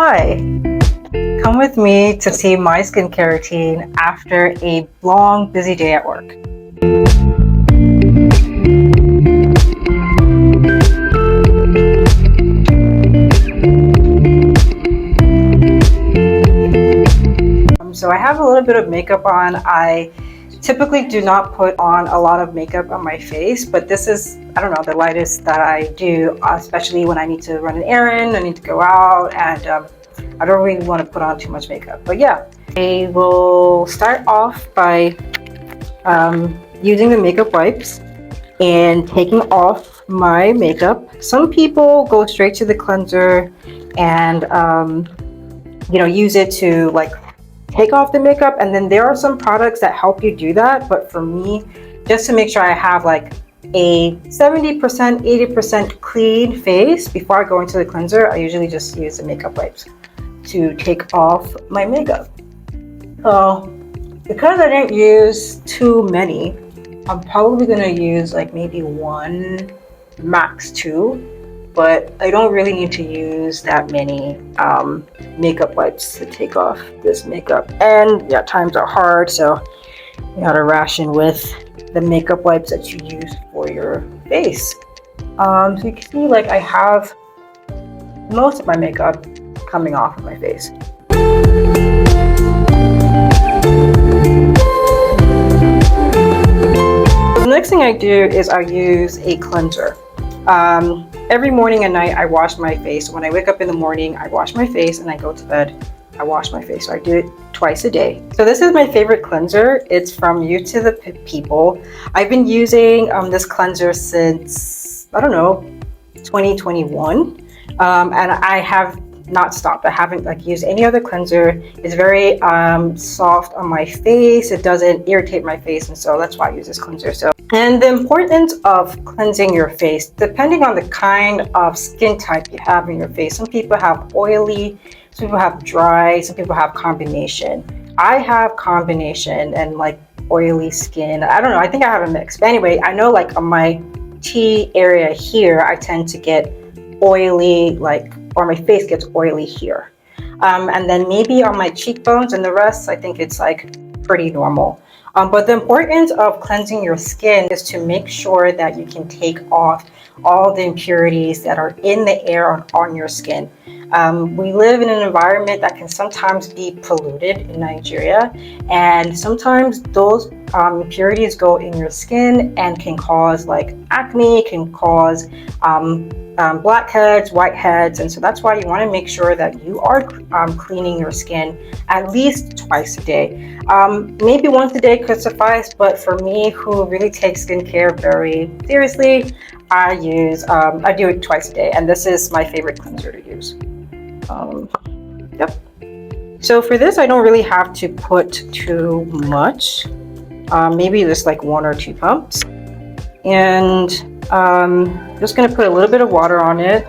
Hi, come with me to see my skincare routine after a long, busy day at work. So I have a little bit of makeup on. I typically do not put on a lot of makeup on my face, but this is, I don't know, the lightest that I do, especially when I need to run an errand, I need to go out, and I don't really want to put on too much makeup. But yeah, I will start off by using the makeup wipes and taking off my makeup. Some people go straight to the cleanser and use it to like take off the makeup, and then there are some products that help you do that. But for me, just to make sure I have like a 70%, 80% clean face before I go into the cleanser, I usually just use the makeup wipes to take off my makeup. So because I didn't use too many, I'm probably gonna use like maybe one, max two, but I don't really need to use that many makeup wipes to take off this makeup. And yeah, times are hard, so you gotta ration with the makeup wipes that you use for your face. So you can see like I have most of my makeup coming off of my face. The next thing I do is I use a cleanser. Every morning and night I wash my face. When I wake up in the morning, I wash my face, and I go to bed, I wash my face. So I do it twice a day. So this is my favorite cleanser. It's from You to the People. I've been using this cleanser since, I don't know, 2021. And I have not stopped. I haven't like used any other cleanser. It's very soft on my face. It doesn't irritate my face, and so that's why I use this cleanser. And the importance of cleansing your face, depending on the kind of skin type you have in your face. Some people have oily, some people have dry, some people have combination. I have combination and like oily skin. I don't know, I think I have a mix. But anyway, I know like on my T area here, I tend to get oily, or my face gets oily here. And then maybe on my cheekbones and the rest, I think it's like pretty normal. But the importance of cleansing your skin is to make sure that you can take off all the impurities that are in the air on your skin. We live in an environment that can sometimes be polluted in Nigeria, and sometimes those impurities go in your skin and can cause like acne, can cause blackheads, whiteheads, and so that's why you want to make sure that you are cleaning your skin at least twice a day. Maybe once a day could suffice, but for me, who really takes skincare very seriously, I do it twice a day, and this is my favorite cleanser to use. Yep. So for this, I don't really have to put too much. Maybe just like 1 or 2 pumps, and just gonna put a little bit of water on it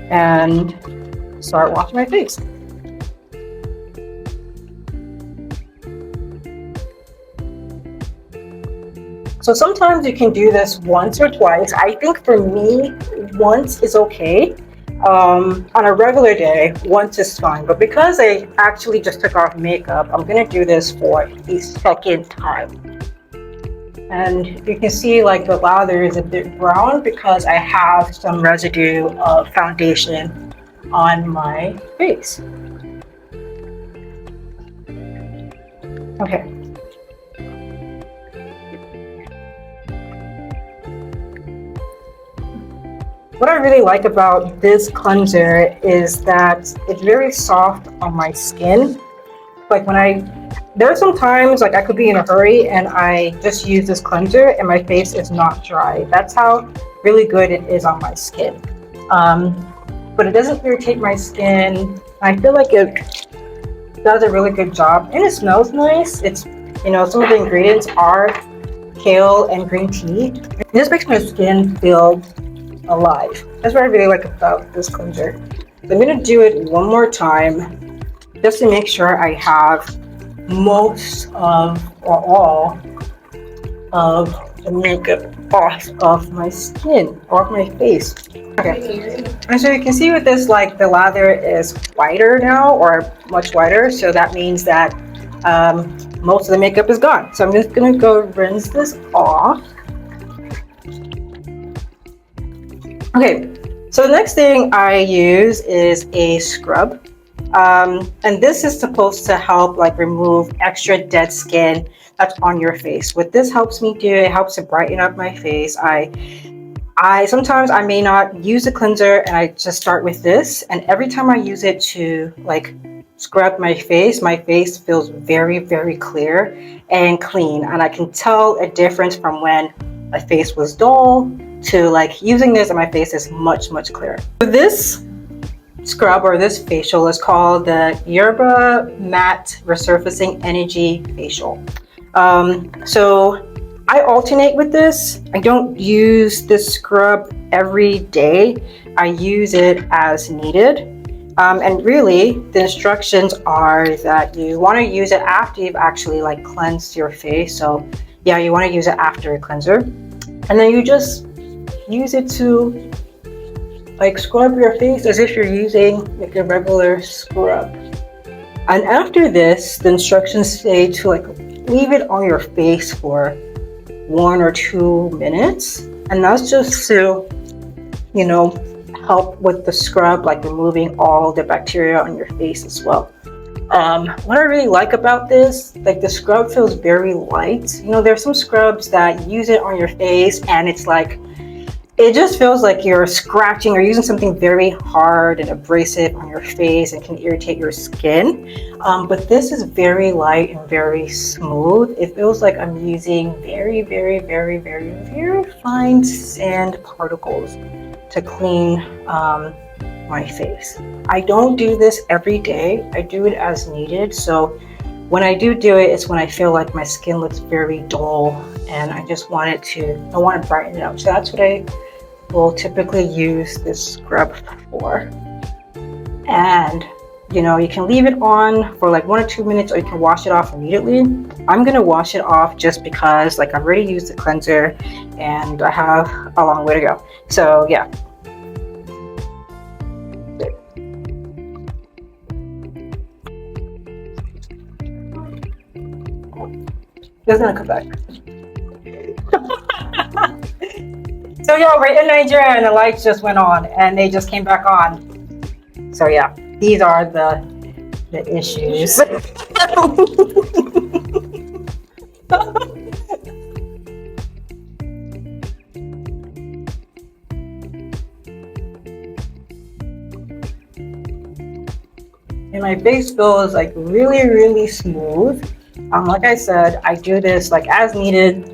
and start washing my face. So sometimes you can do this once or twice. I think for me, once is okay. On a regular day, once is fine. But because I actually just took off makeup, I'm gonna do this for a second time. And you can see like the lather is a bit brown because I have some residue of foundation on my face. Okay. What I really like about this cleanser is that it's very soft on my skin. Like there are some times like I could be in a hurry and I just use this cleanser and my face is not dry. That's how really good it is on my skin. But it doesn't irritate my skin. I feel like it does a really good job, and it smells nice. It's, some of the ingredients are kale and green tea. It just makes my skin feel alive. That's what I really like about this cleanser. So I'm gonna do it one more time just to make sure I have most of or all of the makeup off of my skin, off my face. Okay, and so you can see with this, like the lather is whiter now, or much whiter, so that means that most of the makeup is gone. So I'm just gonna go rinse this off. Okay, so the next thing I use is a scrub. And this is supposed to help like remove extra dead skin that's on your face. What this helps me do, it helps to brighten up my face. I sometimes I may not use a cleanser and I just start with this, and every time I use it to like scrub my face feels very, very clear and clean, and I can tell a difference from when my face was dull to like using this and my face is much, much clearer. This scrub or this facial is called the Yerba Matte Resurfacing Energy Facial. So I alternate with this. I don't use this scrub every day. I use it as needed. And really, the instructions are that you want to use it after you've actually like cleansed your face. So yeah, you want to use it after a cleanser. And then you just use it to like scrub your face as if you're using like a regular scrub. And after this, the instructions say to like leave it on your face for 1 or 2 minutes, and that's just to, you know, help with the scrub, like removing all the bacteria on your face as well. What I really like about this, like the scrub feels very light. You know, there's some scrubs that use it on your face and it's like, it just feels like you're scratching or using something very hard and abrasive on your face and can irritate your skin. But this is very light and very smooth. It feels like I'm using very, very, very, very, very fine sand particles to clean my face. I don't do this every day. I do it as needed. So when I do it, it's when I feel like my skin looks very dull and I just want I want to brighten it up. So that's what I will typically use this scrub for. And you know, you can leave it on for like 1 or 2 minutes, or you can wash it off immediately. I'm gonna wash it off just because like I've already used the cleanser and I have a long way to go. So yeah. It's gonna come back. So yeah, we're in Nigeria and the lights just went on and they just came back on. So yeah, these are the issues. And my face feels like really, really smooth. Like I said, I do this like as needed.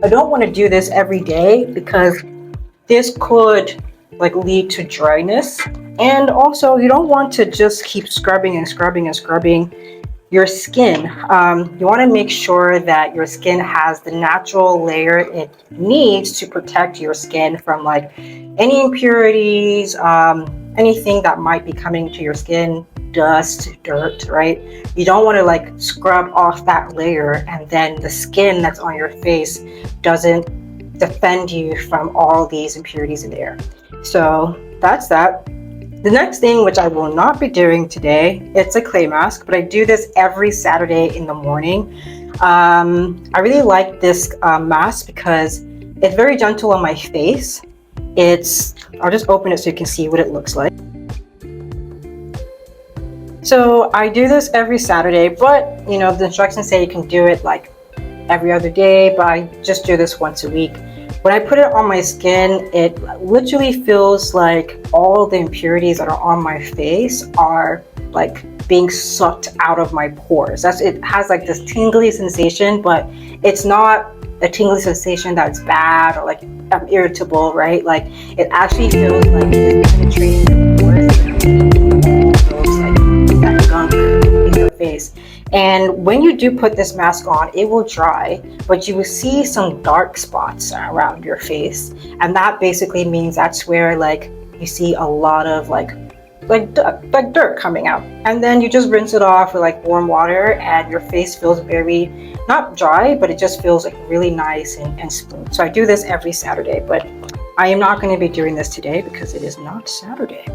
I don't want to do this every day because this could like lead to dryness. And also you don't want to just keep scrubbing and scrubbing and scrubbing your skin. You want to make sure that your skin has the natural layer it needs to protect your skin from like any impurities, anything that might be coming to your skin, dust, dirt, right? You don't want to like scrub off that layer and then the skin that's on your face doesn't defend you from all these impurities in the air. So that's that. The next thing, which I will not be doing today, it's a clay mask, but I do this every Saturday in the morning. I really like this mask because it's very gentle on my face. I'll just open it so you can see what it looks like. So I do this every Saturday, but you know, the instructions say you can do it like every other day, but I just do this once a week. When I put it on my skin, it literally feels like all the impurities that are on my face are like being sucked out of my pores. It has like this tingly sensation, but it's not a tingly sensation that's bad or like irritable, right? Like it actually feels like it's penetrating the pores, all those like that gunk in your face. And when you do put this mask on, it will dry, but you will see some dark spots around your face. And that basically means that's where like you see a lot of like like dirt coming out. And then you just rinse it off with like warm water, and your face feels very, not dry, but it just feels like really nice and smooth. So I do this every Saturday, but I am not going to be doing this today because it is not Saturday.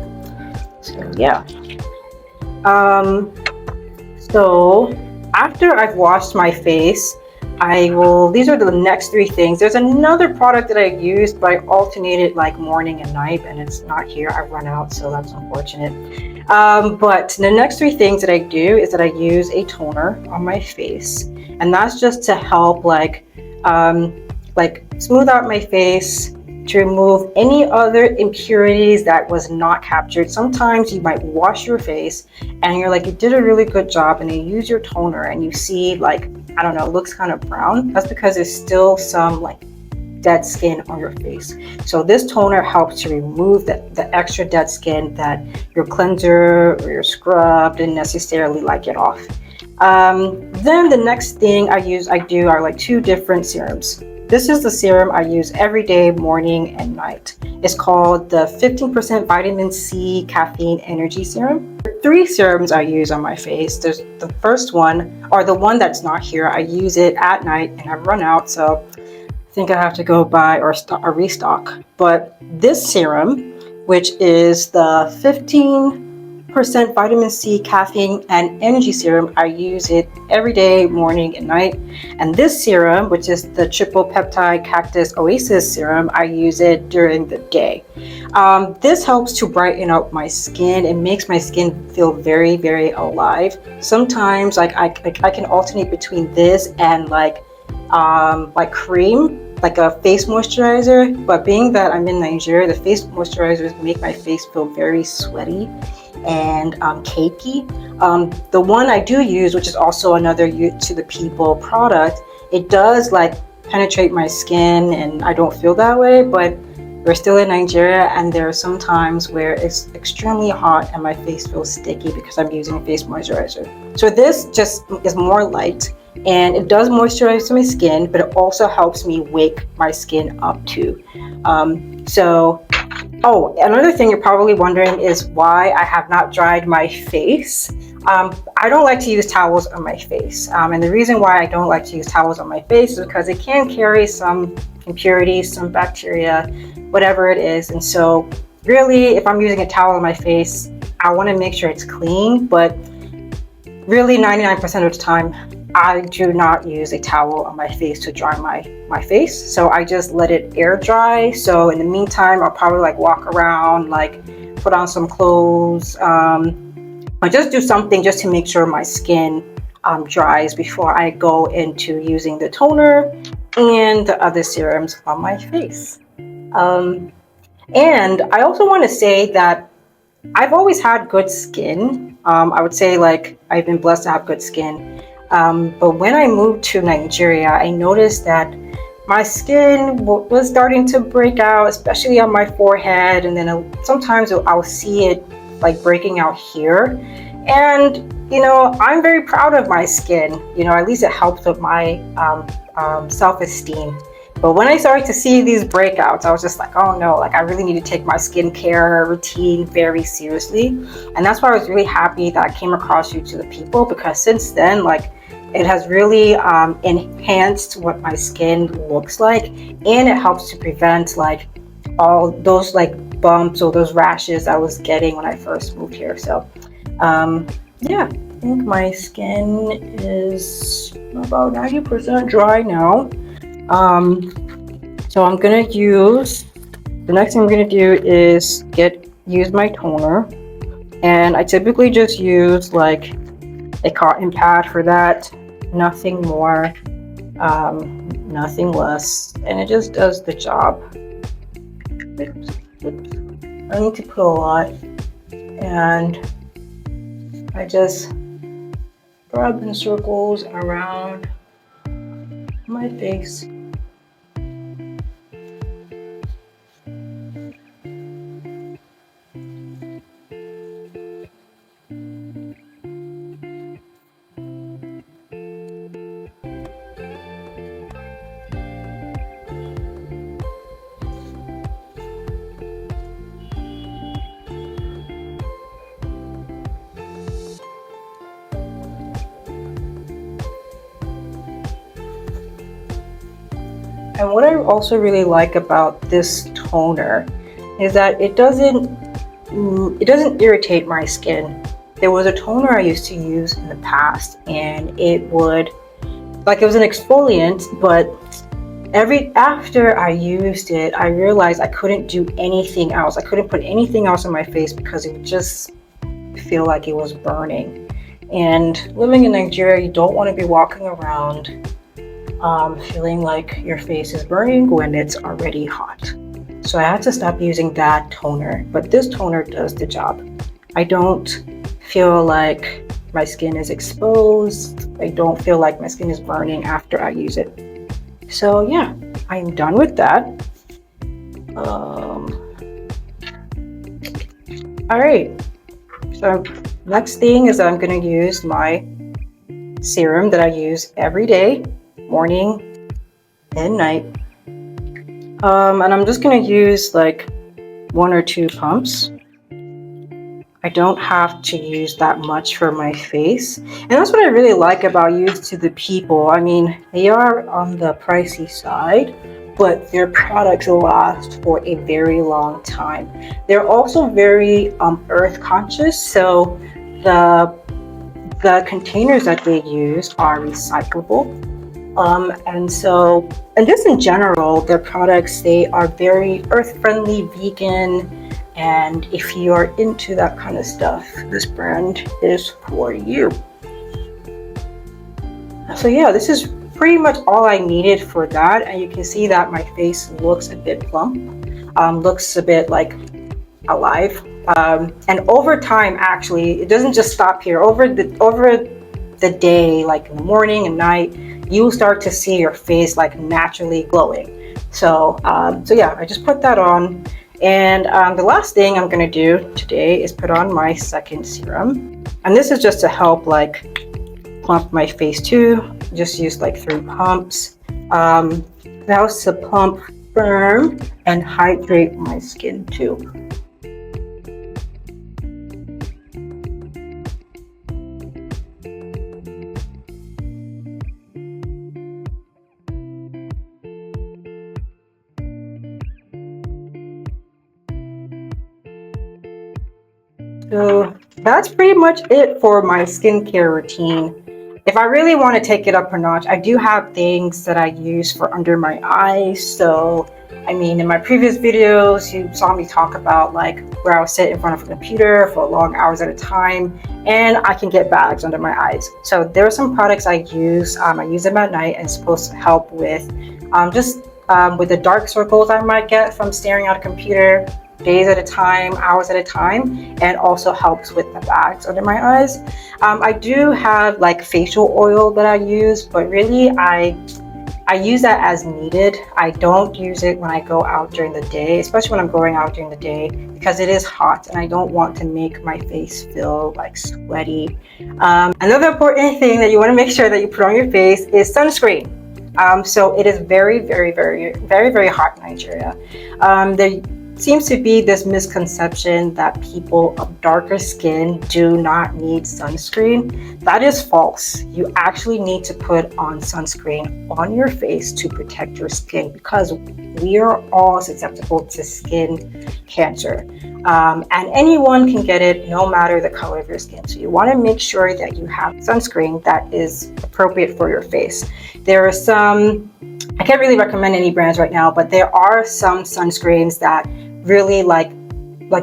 So yeah. So after I've washed my face, these are the next three things. There's another product that I used, but I alternated like morning and night, and it's not here. I run out, so that's unfortunate. But the next three things that I do is that I use a toner on my face, and that's just to help like smooth out my face, to remove any other impurities that was not captured. Sometimes you might wash your face and you're like, you did a really good job, and you use your toner and you see like, I don't know, it looks kind of brown. That's because there's still some like dead skin on your face. So this toner helps to remove the extra dead skin that your cleanser or your scrub didn't necessarily like get off. Then the next thing I do are like two different serums. This is the serum I use every day, morning and night. It's called the 15% vitamin C caffeine energy serum. There are three serums I use on my face. There's the first one, or the one that's not here. I use it at night and I've run out, so I think I have to go buy or restock. But this serum, which is the 15% vitamin C caffeine and energy serum, I use it every day, morning and night. And this serum, which is the triple peptide cactus oasis serum, I use it during the day. This helps to brighten up my skin. It makes my skin feel very, very alive. Sometimes like I can alternate between this and like cream, like a face moisturizer. But being that I'm in Nigeria, the face moisturizers make my face feel very sweaty and cakey. The one I do use, which is also another You to the People product, it does like penetrate my skin and I don't feel that way, but we're still in Nigeria and there are some times where it's extremely hot and my face feels sticky because I'm using a face moisturizer. So this just is more light and it does moisturize my skin, but it also helps me wake my skin up too. Oh, another thing you're probably wondering is why I have not dried my face. I don't like to use towels on my face. And the reason why I don't like to use towels on my face is because it can carry some impurities, some bacteria, whatever it is. And so really, if I'm using a towel on my face, I want to make sure it's clean, but really 99% of the time, I do not use a towel on my face to dry my face. So I just let it air dry. So in the meantime, I'll probably like walk around, like put on some clothes, or just do something just to make sure my skin dries before I go into using the toner and the other serums on my face. And I also want to say that I've always had good skin. I would say like I've been blessed to have good skin. But when I moved to Nigeria, I noticed that my skin was starting to break out, especially on my forehead. And then sometimes I'll see it like breaking out here. And, you know, I'm very proud of my skin. You know, at least it helps with my self-esteem. But when I started to see these breakouts, I was just like, oh no, like I really need to take my skincare routine very seriously. And that's why I was really happy that I came across You to the People, because since then, like it has really enhanced what my skin looks like. And it helps to prevent like all those like bumps or those rashes I was getting when I first moved here. So yeah, I think my skin is about 90% dry now. So I'm gonna use, the next thing I'm gonna do is use my toner, and I typically just use like a cotton pad for that, nothing more, nothing less, and it just does the job. I need to put a lot, and I just rub in circles around my face. And what I also really like about this toner is that it doesn't irritate my skin. There was a toner I used to use in the past, and it was an exfoliant, but after I used it, I realized I couldn't do anything else. I couldn't put anything else on my face because it would just feel like it was burning. And living in Nigeria, you don't want to be walking around feeling like your face is burning when it's already hot. So I had to stop using that toner, but this toner does the job. I don't feel like my skin is exposed. I don't feel like my skin is burning after I use it. So yeah, I'm done with that. All right, so next thing is I'm gonna use my serum that I use every day, morning and night. And I'm just gonna use like 1 or 2 pumps. I don't have to use that much for my face. And that's what I really like about Youth to the People. I mean, they are on the pricey side, but their products last for a very long time. They're also very earth conscious, so the containers that they use are recyclable. And just in general, their products, they are very earth-friendly, vegan, and if you are into that kind of stuff, this brand is for you. So yeah, this is pretty much all I needed for that, and you can see that my face looks a bit plump, looks a bit like alive. And over time, actually, it doesn't just stop here. Over the day, like in the morning and night, you will start to see your face like naturally glowing. So yeah, I just put that on. And the last thing I'm gonna do today is put on my second serum. And this is just to help like plump my face too. Just use like 3 pumps. That helps to plump, firm, and hydrate my skin too. So that's pretty much it for my skincare routine. If I really want to take it up a notch, I do have things that I use for under my eyes. So, I mean, in my previous videos, you saw me talk about like where I'll sit in front of a computer for long hours at a time, and I can get bags under my eyes. So there are some products I use. I use them at night, and it's supposed to help with with the dark circles I might get from staring at a computer days at a time, hours at a time, and also helps with the bags under my eyes. I do have like facial oil that I use, but really I use that as needed. I don't use it when I go out during the day, especially when I'm going out during the day, because it is hot and I don't want to make my face feel like sweaty. Another important thing that you want to make sure that you put on your face is sunscreen. So it is very, very, very, very, very hot in Nigeria. There seems to be this misconception that people of darker skin do not need sunscreen. That is false. You actually need to put on sunscreen on your face to protect your skin, because we are all susceptible to skin cancer. And anyone can get it no matter the color of your skin. So you want to make sure that you have sunscreen that is appropriate for your face. There are some, I can't really recommend any brands right now, but there are some sunscreens that really like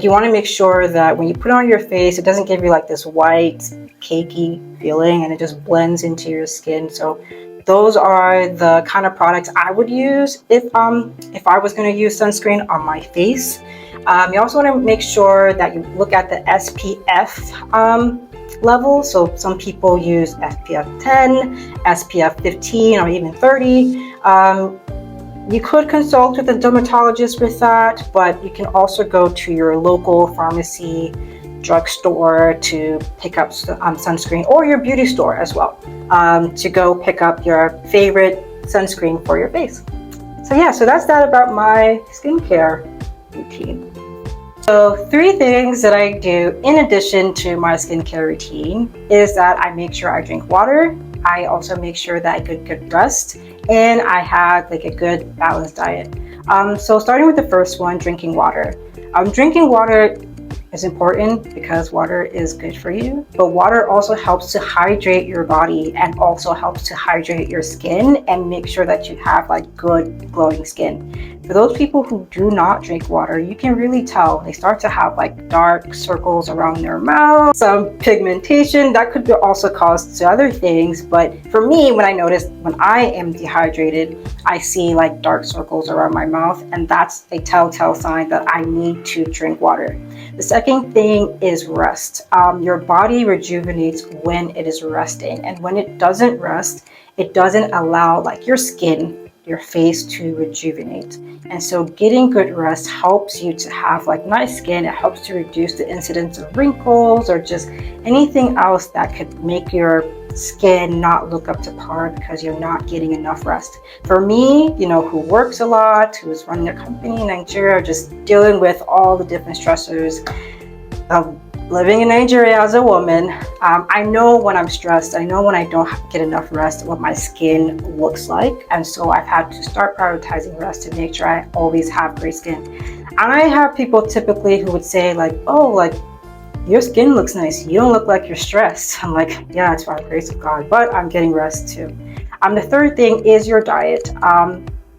you want to make sure that when you put it on your face, it doesn't give you like this white cakey feeling and it just blends into your skin. So those are the kind of products I would use if I was going to use sunscreen on my face. You also want to make sure that you look at the SPF level. So some people use SPF 10, SPF 15, or even 30. You could consult with a dermatologist with that, but you can also go to your local pharmacy, drugstore to pick up sunscreen, or your beauty store as well, to go pick up your favorite sunscreen for your face. So yeah, so that's that about my skincare routine. So 3 things that I do in addition to my skincare routine is that I make sure I drink water, I also make sure that I get good rest, and I have like a good balanced diet. So starting with the first one, drinking water. Drinking water is important because water is good for you, but water also helps to hydrate your body and also helps to hydrate your skin and make sure that you have like good glowing skin. For those people who do not drink water, you can really tell they start to have like dark circles around their mouth, some pigmentation that could be also caused to other things. But for me, when I notice when I am dehydrated, I see like dark circles around my mouth, and that's a telltale sign that I need to drink water. The second thing is rest. Your body rejuvenates when it is resting, and when it doesn't rest, it doesn't allow like your skin, your face to rejuvenate. And so getting good rest helps you to have like nice skin. It helps to reduce the incidence of wrinkles or just anything else that could make your skin not look up to par because you're not getting enough rest. For me, who works a lot, who is running a company in Nigeria, just dealing with all the different stressors of living in Nigeria as a woman, I know when I'm stressed, I know when I don't get enough rest, what my skin looks like. And so I've had to start prioritizing rest to make sure I always have great skin. And I have people typically who would say like, oh, like, your skin looks nice. You don't look like you're stressed. I'm like, yeah, it's by the grace of God, but I'm getting rest too. The third thing is your diet.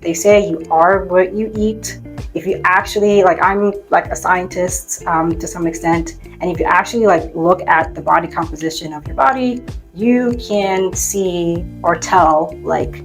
They say you are what you eat. If you actually, like, I'm like a scientist to some extent, and if you actually like look at the body composition of your body, you can see or tell like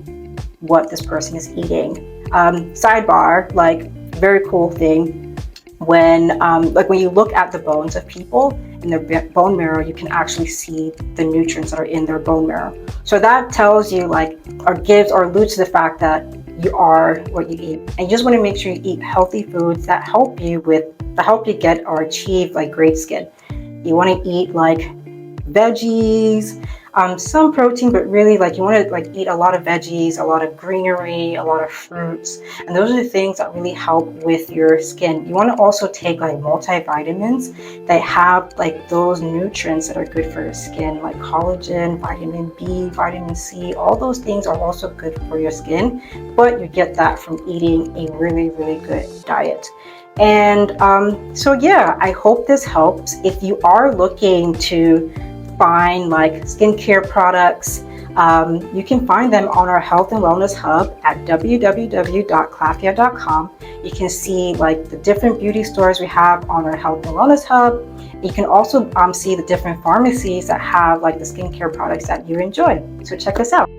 what this person is eating. Sidebar, like, very cool thing. When you look at the bones of people in their bone marrow, you can actually see the nutrients that are in their bone marrow. So that tells you like, or gives or alludes to the fact that you are what you eat. And you just want to make sure you eat healthy foods that help you get or achieve like great skin. You want to eat like veggies, some protein, but really like you want to like eat a lot of veggies, a lot of greenery, a lot of fruits, and those are the things that really help with your skin. You want to also take like multivitamins that have like those nutrients that are good for your skin, like collagen, vitamin B, vitamin C. All those things are also good for your skin, but you get that from eating a really, really good diet. And so yeah, I hope this helps. If you are looking to find like skincare products, you can find them on our health and wellness hub at www.clafia.com. You can see like the different beauty stores we have on our health and wellness hub. You can also see the different pharmacies that have like the skincare products that you enjoy. So check us out.